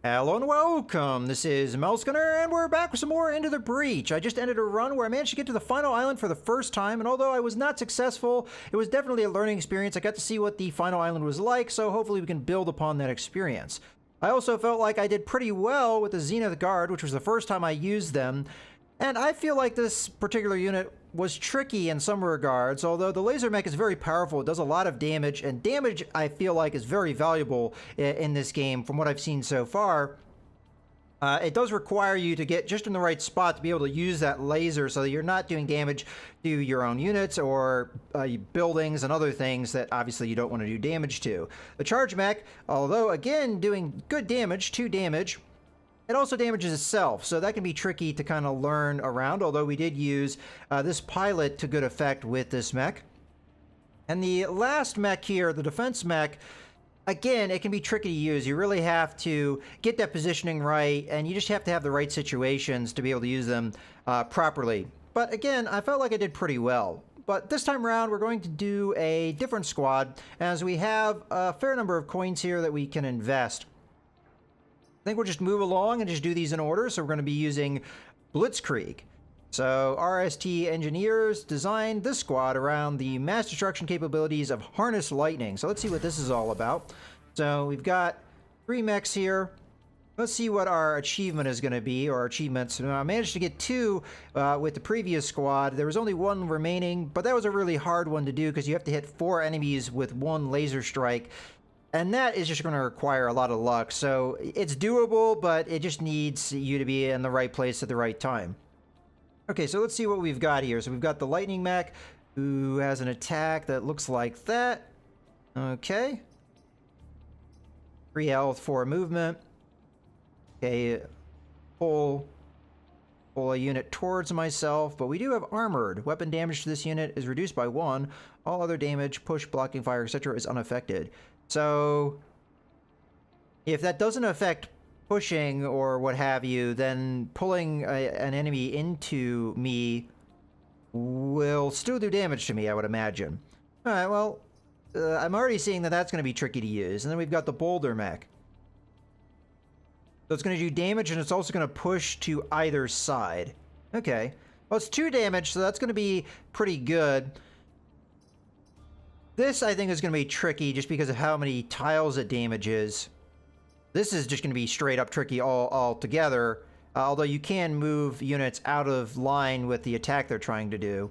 Hello and welcome, this is Melsgunner, and we're back with some more Into the Breach. I just ended a run where I managed to get to the final island for the first time, and although I was not successful, it was definitely a learning experience. I got to see what the final island was like, so hopefully we can build upon that experience. I also felt like I did pretty well with the Zenith Guard, which was the first time I used them, and I feel like this particular unit was tricky in some regards. Although the laser mech is very powerful, it does a lot of damage, and damage I feel like is very valuable in this game from what I've seen so far. It does require you to get just in the right spot to be able to use that laser so that you're not doing damage to your own units or buildings and other things that obviously you don't want to do damage to. The charge mech, although again doing good damage, 2 damage, it also damages itself, so that can be tricky to kind of learn around, although we did use this pilot to good effect with this mech. And the last mech here, the defense mech, again, it can be tricky to use. You really have to get that positioning right, and you just have to have the right situations to be able to use them properly. But again, I felt like I did pretty well. But this time around, we're going to do a different squad, as we have a fair number of coins here that we can invest. I think we'll just move along and just do these in order. So we're going to be using Blitzkrieg. So RST engineers designed this squad around the mass destruction capabilities of harness lightning. So let's see what this is all about. So we've got 3 mechs here. Let's see what our achievement is going to be, or our achievements. I managed to get 2 with the previous squad. There was only 1 remaining, but that was a really hard one to do because you have to hit 4 enemies with 1 laser strike. And that is just going to require a lot of luck. So it's doable, but it just needs you to be in the right place at the right time. Okay, so let's see what we've got here. So we've got the lightning mech, who has an attack that looks like that. Okay. 3 health, 4 movement. Okay, pull a unit towards myself, but we do have armored. Weapon damage to this unit is reduced by 1. All other damage, push, blocking fire, etc. is unaffected. So if that doesn't affect pushing or what have you, then pulling an enemy into me will still do damage to me, I would imagine. All right, well, I'm already seeing that that's going to be tricky to use. And then we've got the boulder mech. So it's going to do damage, and it's also going to push to either side. Okay. Well, it's 2 damage, so that's going to be pretty good. This, I think, is going to be tricky just because of how many tiles it damages. This is just going to be straight up tricky altogether, although you can move units out of line with the attack they're trying to do.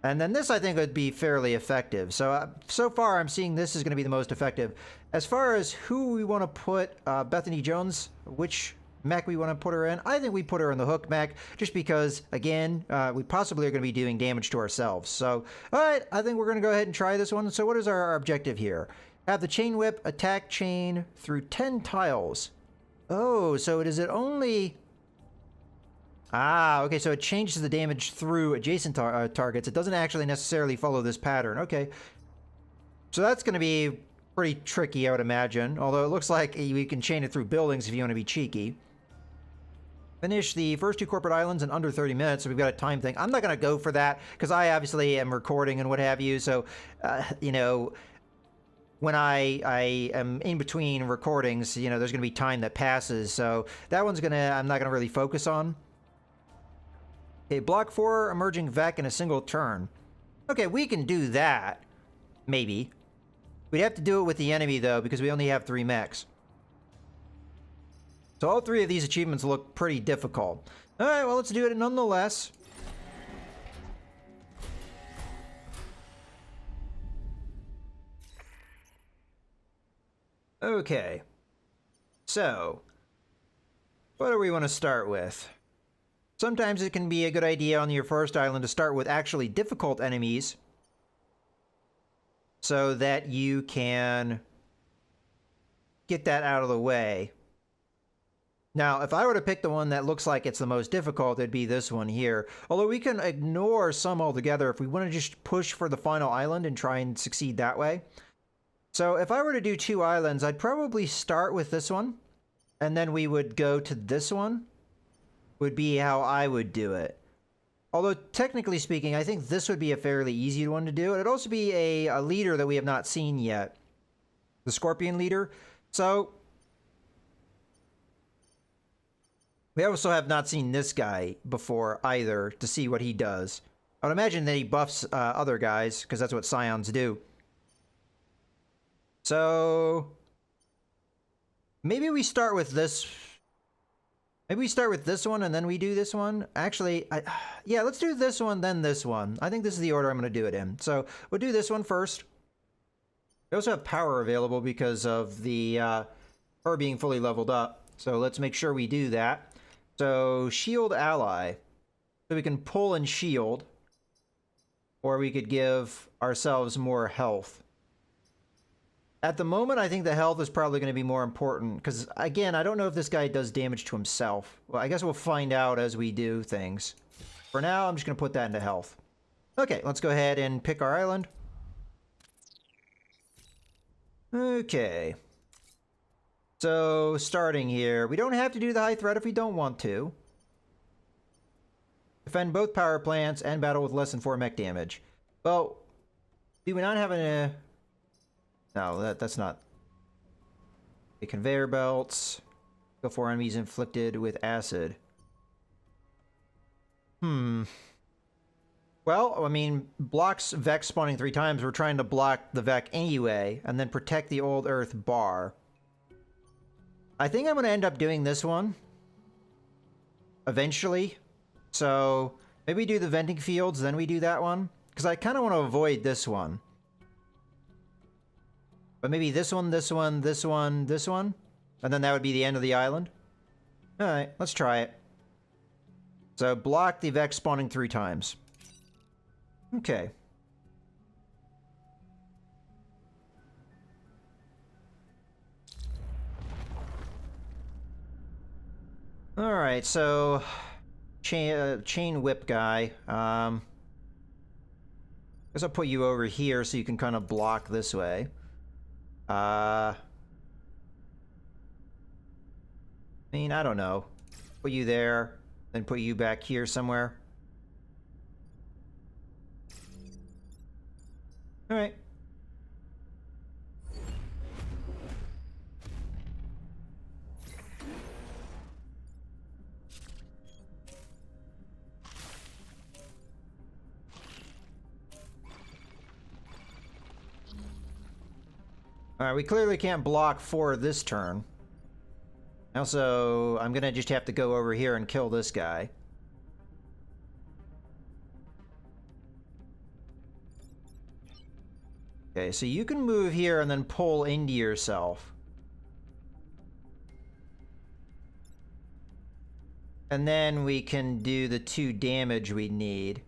And then this, I think, would be fairly effective. So, so far, I'm seeing this is going to be the most effective. As far as who we want to put Bethany Jones, which mech we want to put her in, I think we put her in the hook mech, just because, again, we possibly are going to be doing damage to ourselves. So, all right, I think we're going to go ahead and try this one. So what is our objective here? Have the chain whip attack chain through 10 tiles. Oh, so is it only... Ah, okay, so it changes the damage through adjacent targets. It doesn't actually necessarily follow this pattern. Okay. So that's going to be pretty tricky, I would imagine. Although it looks like we can chain it through buildings if you want to be cheeky. Finish the first 2 corporate islands in under 30 minutes, so we've got a time thing. I'm not going to go for that, because I obviously am recording and what have you, so, you know, when I am in between recordings, you know, there's going to be time that passes, so that one's going to, I'm not going to really focus on. Okay, block 4 emerging Vec in a single turn. Okay, we can do that, maybe. We'd have to do it with the enemy, though, because we only have 3 mechs. So all 3 of these achievements look pretty difficult. All right, well, let's do it nonetheless. Okay. So, what do we want to start with? Sometimes it can be a good idea on your first island to start with actually difficult enemies, so that you can get that out of the way. Now, if I were to pick the one that looks like it's the most difficult, it'd be this one here. Although we can ignore some altogether if we want to just push for the final island and try and succeed that way. So if I were to do 2 islands, I'd probably start with this one, and then we would go to this one, would be how I would do it. Although, technically speaking, I think this would be a fairly easy one to do. It'd also be a leader that we have not seen yet. The Scorpion leader. So, We also have not seen this guy before either to see what he does. I would imagine that he buffs other guys, because that's what Scions do. So... maybe we start with this... maybe we start with this one and then we do this one. Actually, yeah, let's do this one, then this one. I think this is the order I'm going to do it in. So we'll do this one first. We also have power available because of the her being fully leveled up. So let's make sure we do that. So shield ally. So we can pull and shield. Or we could give ourselves more health. At the moment, I think the health is probably going to be more important. Because, again, I don't know if this guy does damage to himself. Well, I guess we'll find out as we do things. For now, I'm just going to put that into health. Okay, let's go ahead and pick our island. Okay. So, starting here. We don't have to do the high threat if we don't want to. Defend both power plants and battle with less than 4 mech damage. Well, do we not have a... no, that's not... the conveyor belts. Go for enemies inflicted with acid. Well, I mean, blocks Vex spawning 3 times. We're trying to block the Vex anyway, and then protect the old Earth bar. I think I'm going to end up doing this one. Eventually. So, maybe do the venting fields, then we do that one. Because I kind of want to avoid this one. But maybe this one, this one, this one, this one. And then that would be the end of the island. Alright, let's try it. So, block the Vex spawning 3 times. Okay. Alright, so... chain whip guy. I guess I'll put you over here so you can kind of block this way. I mean, I don't know. Put you there, then put you back here somewhere. Alright. Alright, we clearly can't block for this turn. Also, I'm gonna just have to go over here and kill this guy. Okay, so you can move here and then pull into yourself. And then we can do the 2 damage we need.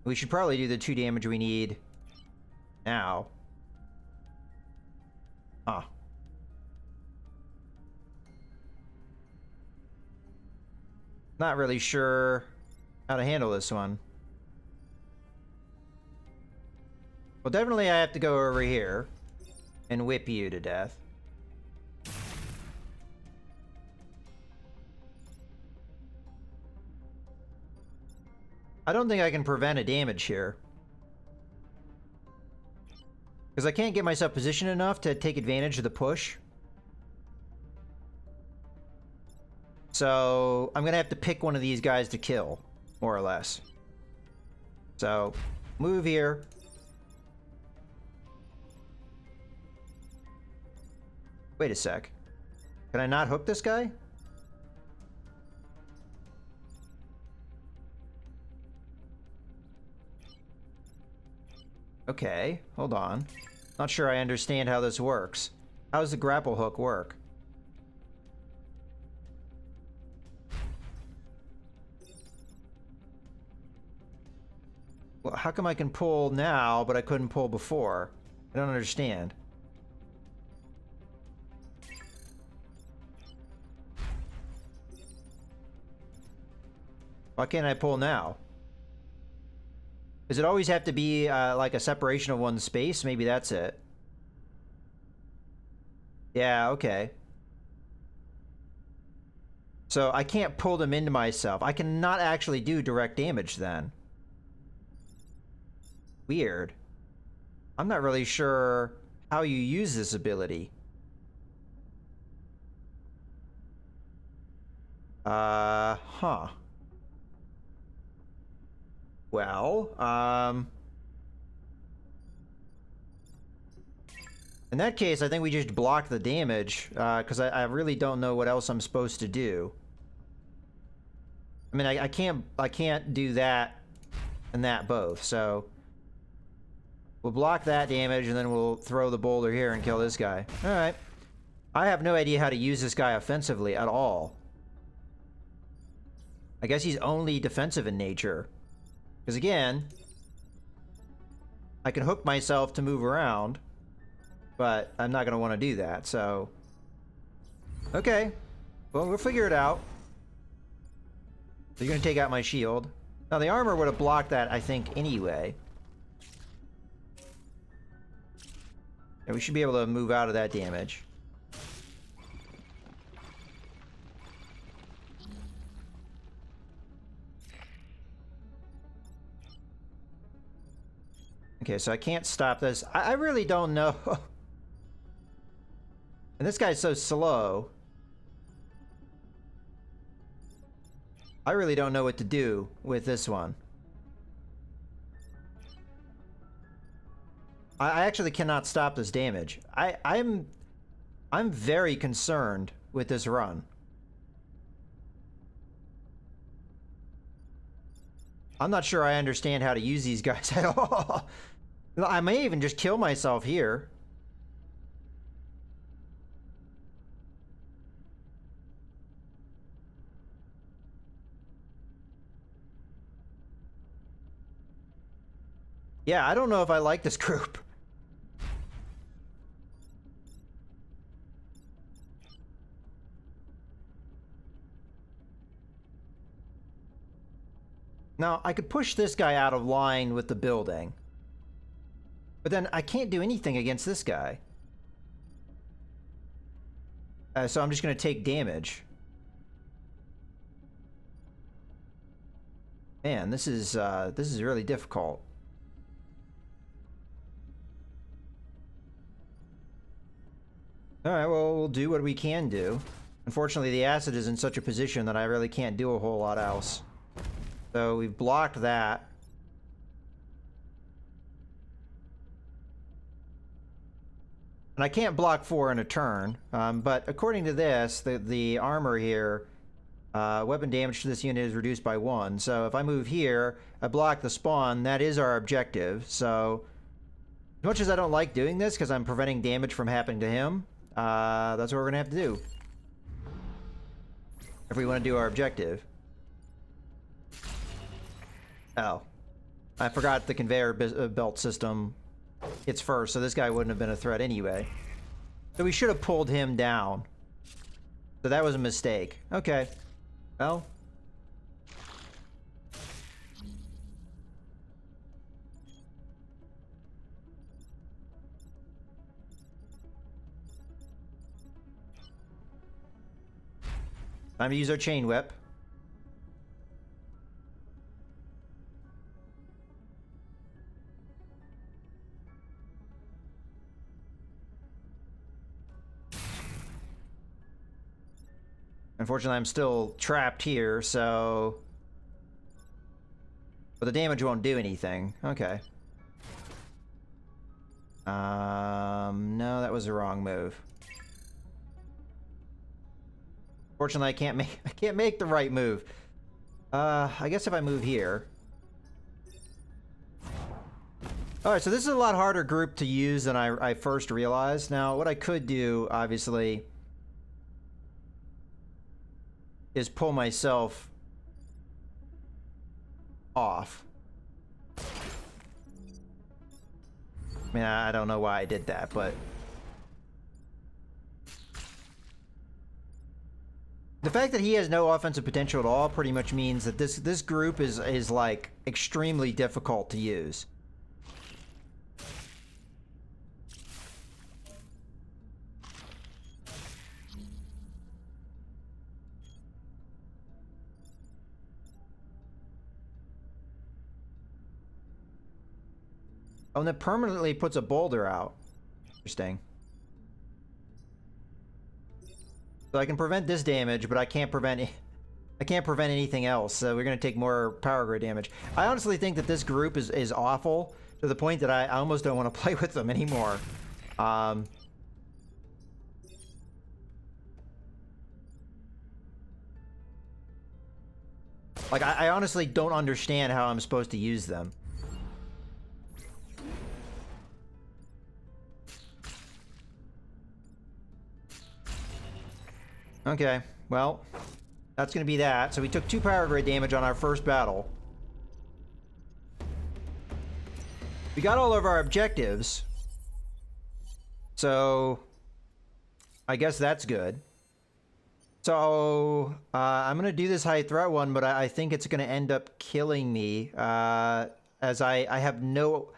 We should probably do the 2 damage we need now. Huh. Not really sure how to handle this one. Well, definitely I have to go over here and whip you to death. I don't think I can prevent a damage here. Because I can't get myself positioned enough to take advantage of the push. So, I'm going to have to pick one of these guys to kill, more or less. So, move here. Wait a sec. Can I not hook this guy? Okay, hold on. Not sure I understand how this works. How does the grapple hook work? Well, how come I can pull now, but I couldn't pull before? I don't understand. Why can't I pull now? Does it always have to be like a separation of one space? Maybe that's it. Yeah, okay. So I can't pull them into myself. I cannot actually do direct damage then. Weird. I'm not really sure how you use this ability. Huh. Well, in that case, I think we just block the damage, because I really don't know what else I'm supposed to do. I mean, I can't do that and that both, so... We'll block that damage, and then we'll throw the boulder here and kill this guy. Alright. I have no idea how to use this guy offensively at all. I guess he's only defensive in nature. Because again, I can hook myself to move around, but I'm not going to want to do that, so... Okay. Well, we'll figure it out. So you're going to take out my shield. Now, the armor would have blocked that, I think, anyway. And we should be able to move out of that damage. Okay, so I can't stop this. I really don't know. And this guy's so slow. I really don't know what to do with this one. I actually cannot stop this damage. I'm very concerned with this run. I'm not sure I understand how to use these guys at all. I may even just kill myself here. Yeah, I don't know if I like this group. Now, I could push this guy out of line with the building. But then I can't do anything against this guy. So I'm just going to take damage. Man, this is really difficult. Alright, well, we'll do what we can do. Unfortunately, the acid is in such a position that I really can't do a whole lot else. So we've blocked that. And I can't block 4 in a turn, but according to this, the armor here, weapon damage to this unit is reduced by 1. So if I move here, I block the spawn, that is our objective. So as much as I don't like doing this because I'm preventing damage from happening to him, that's what we're going to have to do if we want to do our objective. Oh. I forgot the conveyor belt system hits first, so this guy wouldn't have been a threat anyway. So we should have pulled him down. So that was a mistake. Okay. Well. Time to use our chain whip. Unfortunately, I'm still trapped here, so... But the damage won't do anything. Okay. No, that was the wrong move. Fortunately, I can't make the right move. I guess if I move here. Alright, so this is a lot harder group to use than I first realized. Now, what I could do, obviously, is pull myself off. I mean, I don't know why I did that, but... The fact that he has no offensive potential at all pretty much means that this group is like extremely difficult to use. Oh, and that permanently puts a boulder out. Interesting. So I can prevent this damage, but I can't prevent I can't prevent anything else, so we're going to take more power grid damage. I honestly think that this group is awful to the point that I almost don't want to play with them anymore. Like, I honestly don't understand how I'm supposed to use them. Okay, well, that's going to be that. So we took 2 power grid damage on our first battle. We got all of our objectives. So I guess that's good. So I'm going to do this high threat one, but I think it's going to end up killing me, as I have no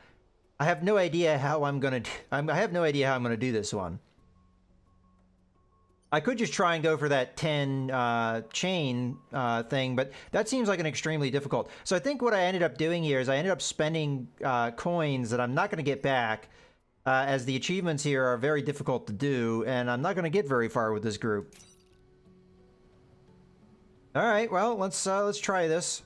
idea how I'm going to I have no idea how I'm going to do this one. I could just try and go for that 10 chain thing, but that seems like an extremely difficult. So I think what I ended up doing here is I ended up spending coins that I'm not going to get back, as the achievements here are very difficult to do, and I'm not going to get very far with this group. All right, well, let's try this.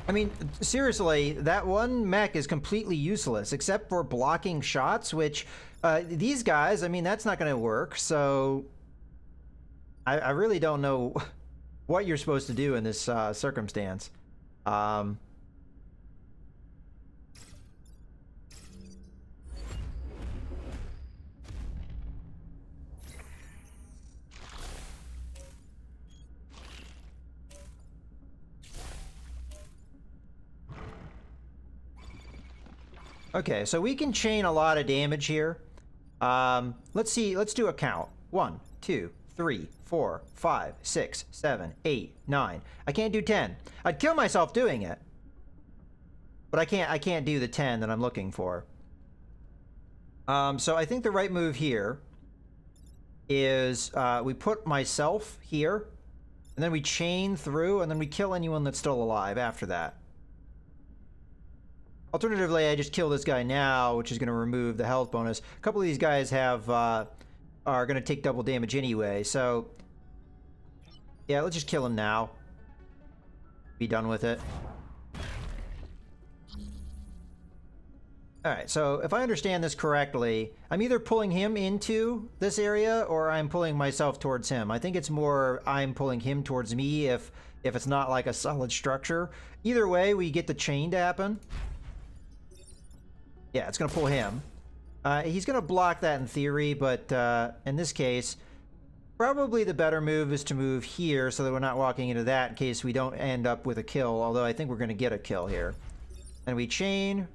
I mean, seriously, that one mech is completely useless, except for blocking shots, which, these guys, I mean, that's not going to work, so I really don't know what you're supposed to do in this circumstance. Okay, so we can chain a lot of damage here. Let's see, let's do a count. 1, 2, 3, 4, 5, 6, 7, 8, 9. I can't do 10. I'd kill myself doing it. But I can't do the 10 that I'm looking for. So I think the right move here is we put myself here, and then we chain through, and then we kill anyone that's still alive after that. Alternatively, I just kill this guy now, which is going to remove the health bonus. A couple of these guys have are going to take double damage anyway, so yeah, let's just kill him now. Be done with it. Alright, so if I understand this correctly, I'm either pulling him into this area or I'm pulling myself towards him. I think it's more I'm pulling him towards me if it's not like a solid structure. Either way, we get the chain to happen. Yeah, it's going to pull him. He's going to block that in theory, but in this case, probably the better move is to move here so that we're not walking into that in case we don't end up with a kill, although I think we're going to get a kill here. And we chain,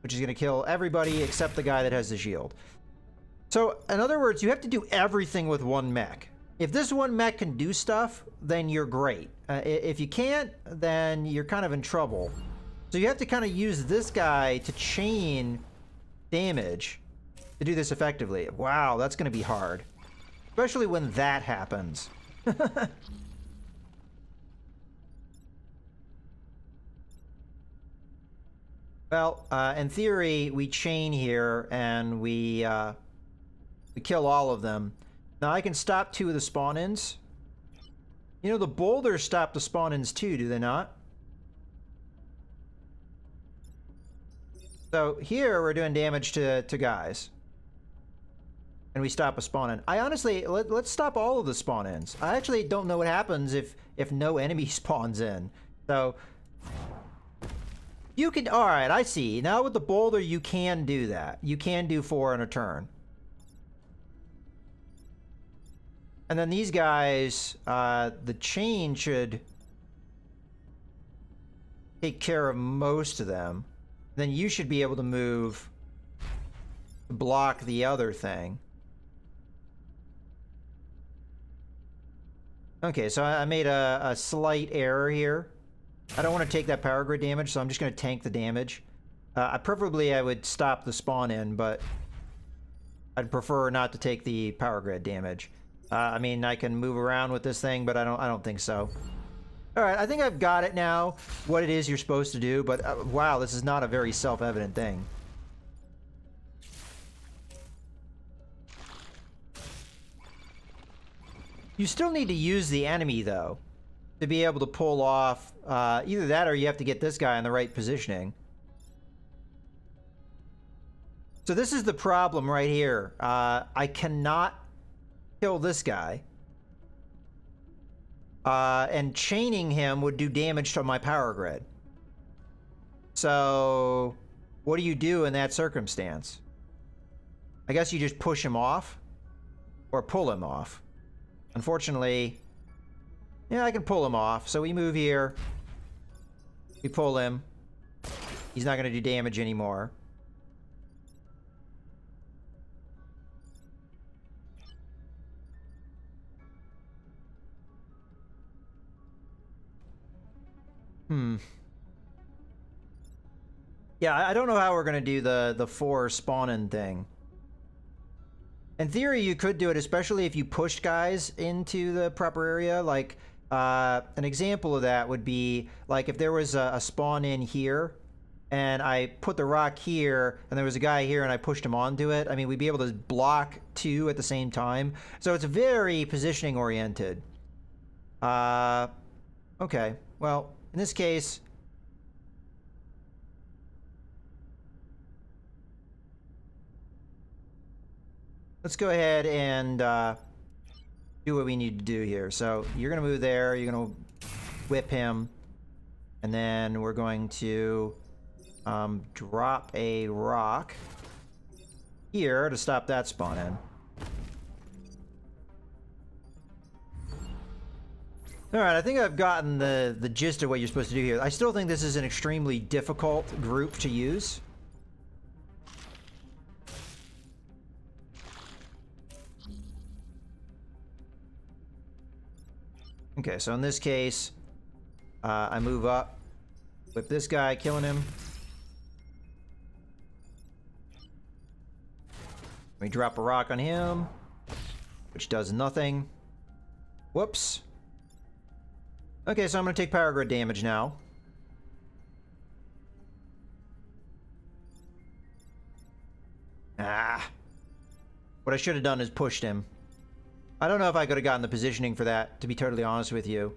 which is going to kill everybody except the guy that has the shield. So, in other words, you have to do everything with one mech. If this one mech can do stuff, then you're great. If you can't, then you're kind of in trouble. So you have to kind of use this guy to chain damage to do this effectively. Wow, that's going to be hard. Especially when that happens. Well, in theory, we chain here and we kill all of them. Now I can stop 2 of the spawn-ins. You know, the boulders stop the spawn-ins too, do they not? So here we're doing damage to guys. And we stop a spawn-in. I honestly, let's stop all of the spawn-ins. I actually don't know what happens if no enemy spawns in. So you can, all right, I see. Now with the boulder, you can do that. You can do 4 in a turn. And then these guys, the chain should take care of most of them. Then you should be able to move to block the other thing. Okay, so I made a slight error here. I don't want to take that power grid damage, so I'm just going to tank the damage. Preferably I would stop the spawn in, but I'd prefer not to take the power grid damage. I mean, I can move around with this thing, but I don't think so. All right, I think I've got it now, what it is you're supposed to do, but wow, this is not a very self-evident thing. You still need to use the enemy, though, to be able to pull off either that or you have to get this guy in the right positioning. So this is the problem right here. I cannot kill this guy. And chaining him would do damage to my power grid. So what do you do in that circumstance? I guess you just push him off or pull him off. Unfortunately, yeah, I can pull him off. So we move here. We pull him. He's not going to do damage anymore. Yeah, I don't know how we're gonna do the 4 spawn-in thing. In theory, you could do it, especially if you pushed guys into the proper area. Like, an example of that would be, like, if there was a spawn-in here, and I put the rock here, and there was a guy here, and I pushed him onto it. I mean, we'd be able to block 2 at the same time. So it's very positioning-oriented. Okay, well... in this case, let's go ahead and do what we need to do here. So you're going to move there, you're going to whip him, and then we're going to drop a rock here to stop that spawn in. Alright, I think I've gotten the gist of what you're supposed to do here. I still think this is an extremely difficult group to use. Okay, so in this case, I move up, whip this guy, killing him. We drop a rock on him, which does nothing. Whoops. Okay, so I'm going to take power grid damage now. Ah. What I should have done is pushed him. I don't know if I could have gotten the positioning for that, to be totally honest with you.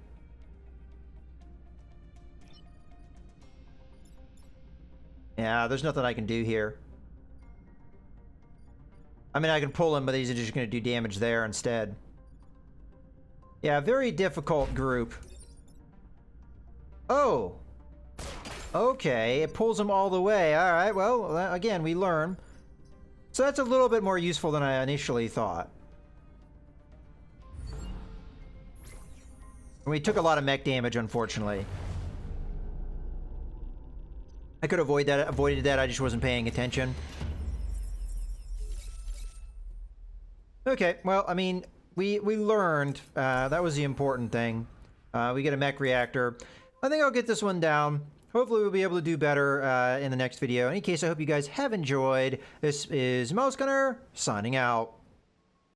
Yeah, there's nothing I can do here. I mean, I can pull him, but he's just going to do damage there instead. Yeah, very difficult group. Oh! Okay, it pulls him all the way. Alright, well, again, we learn. So that's a little bit more useful than I initially thought. We took a lot of mech damage, unfortunately. I could avoid that, avoided that, I just wasn't paying attention. Okay, well, I mean, we learned. That was the important thing. We get a mech reactor. I think I'll get this one down. Hopefully we'll be able to do better in the next video. In any case, I hope you guys have enjoyed. This is Mouse Gunner, signing out.